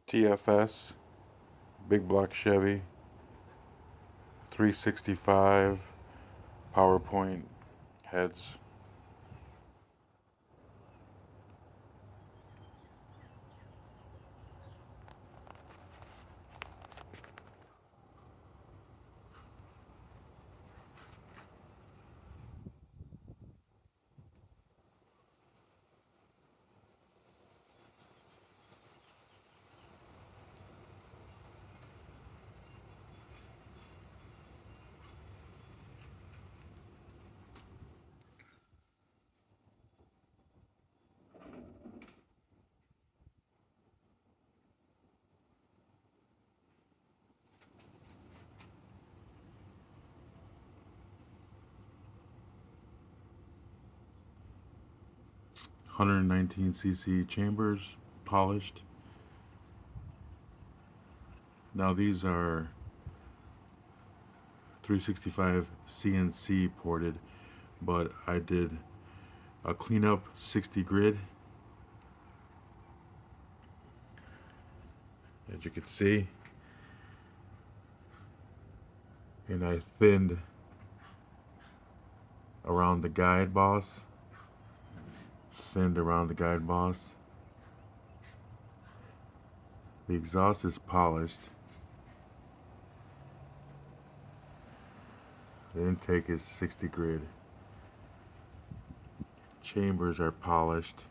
TFS, big block Chevy, 365, PowerPort heads. Hundred 119cc chambers, polished. Now these are 365 CNC ported, but I did a cleanup 60 grid, as you can see, and I thinned around the guide boss, The exhaust is polished. The intake is 60 grid. Chambers are polished.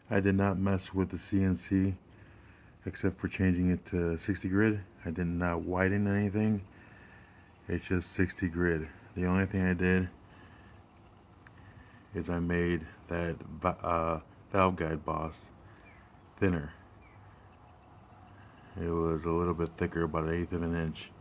I did not mess with the CNC except for changing it to 60 grid. I did not widen anything. It's just 60 grid. The only thing I did is I made that valve guide boss thinner. It was a little bit thicker, about 1/8 of an inch.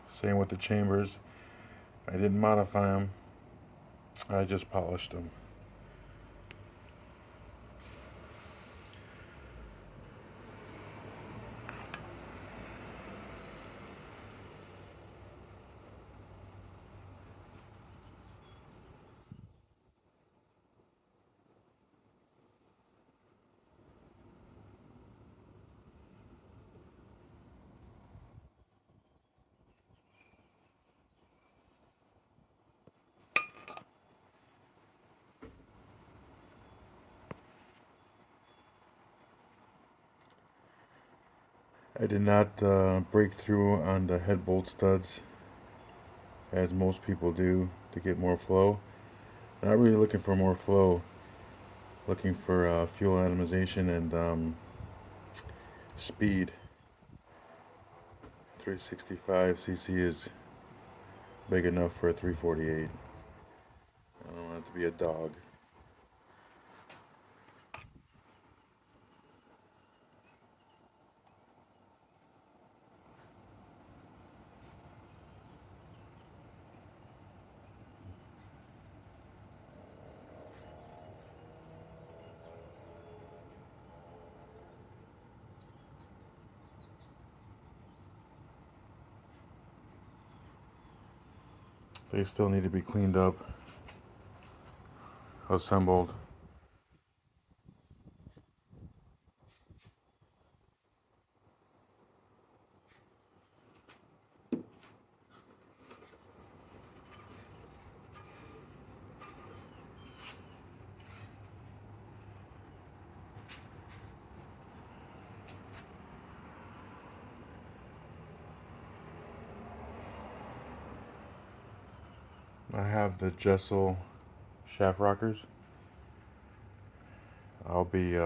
Same with the chambers. I didn't modify them. I just polished them. I did not break through on the head bolt studs as most people do to get more flow. Not really looking for more flow, looking for fuel atomization and speed. 365cc is big enough for a 348. I don't want it to be a dog. They still need to be cleaned up, assembled. I have the Jessel shaft rockers. I'll be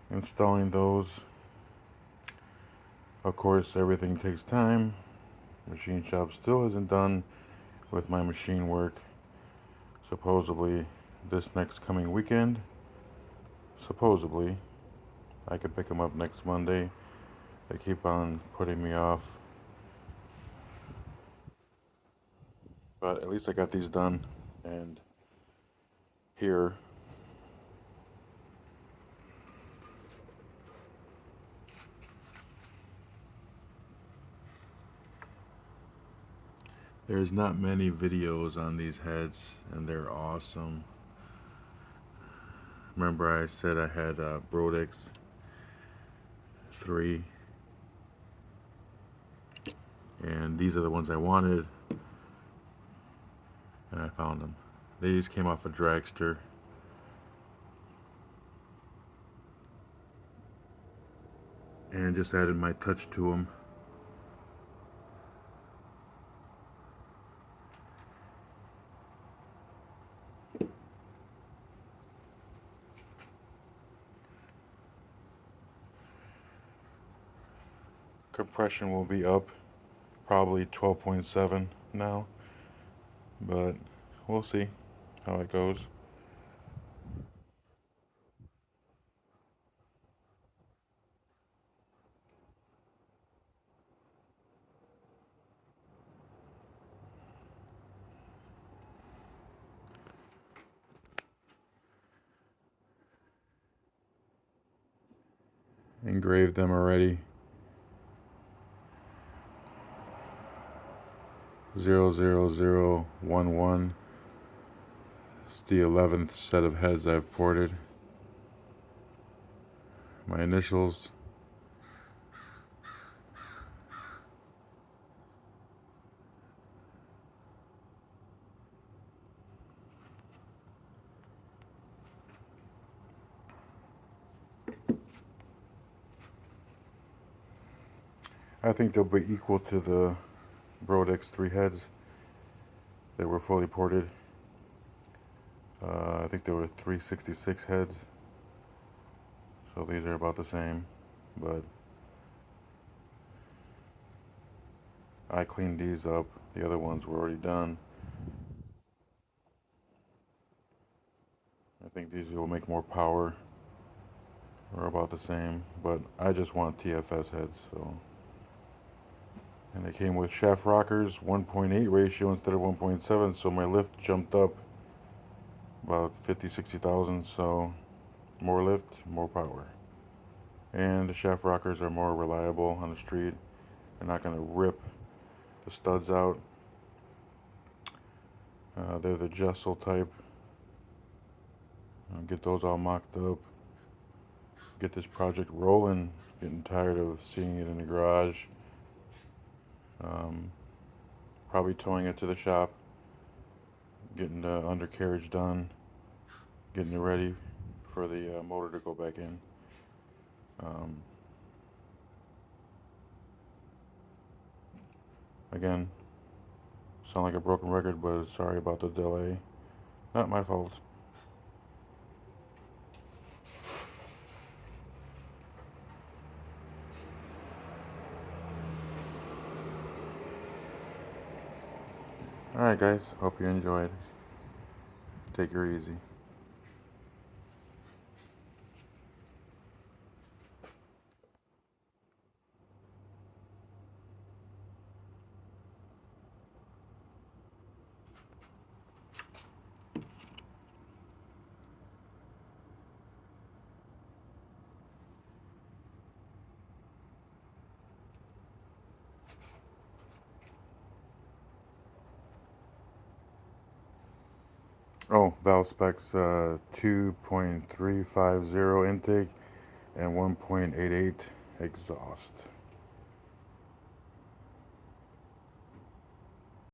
installing those. Of course, everything takes time. Machine shop still isn't done with my machine work. Supposedly, this next coming weekend. Supposedly, I could pick them up next Monday. They keep on putting me off. But at least I got these done. And here, there's not many videos on these heads, and they're awesome. Remember I said I had Brodex 3, and these are the ones I wanted, and I found them. These came off a dragster. And just added my touch to them. Compression will be up, probably 12.7 now, but we'll see how it goes. Engraved them already. 00011. It's the 11th set of heads I've ported. My initials. I think they'll be equal to the Brodex 3 heads that were fully ported. I think there were 366 heads, so these are about the same, but I cleaned these up. The other ones were already done. I think these will make more power, or about the same, but I just want TFS heads, so. And they came with shaft rockers, 1.8 ratio instead of 1.7, so my lift jumped up about 50, 60,000, so more lift, more power. And the shaft rockers are more reliable on the street. They're not going to rip the studs out. They're the Jessel type. I'll get those all mocked up. Get this project rolling. Getting tired of seeing it in the garage. Probably towing it to the shop. Getting the undercarriage done. Getting it ready for the motor to go back in. Again, sound like a broken record, but sorry about the delay. Not my fault. Alright guys, hope you enjoyed. Take her easy. Oh, valve specs 2.350 intake and 1.88 exhaust.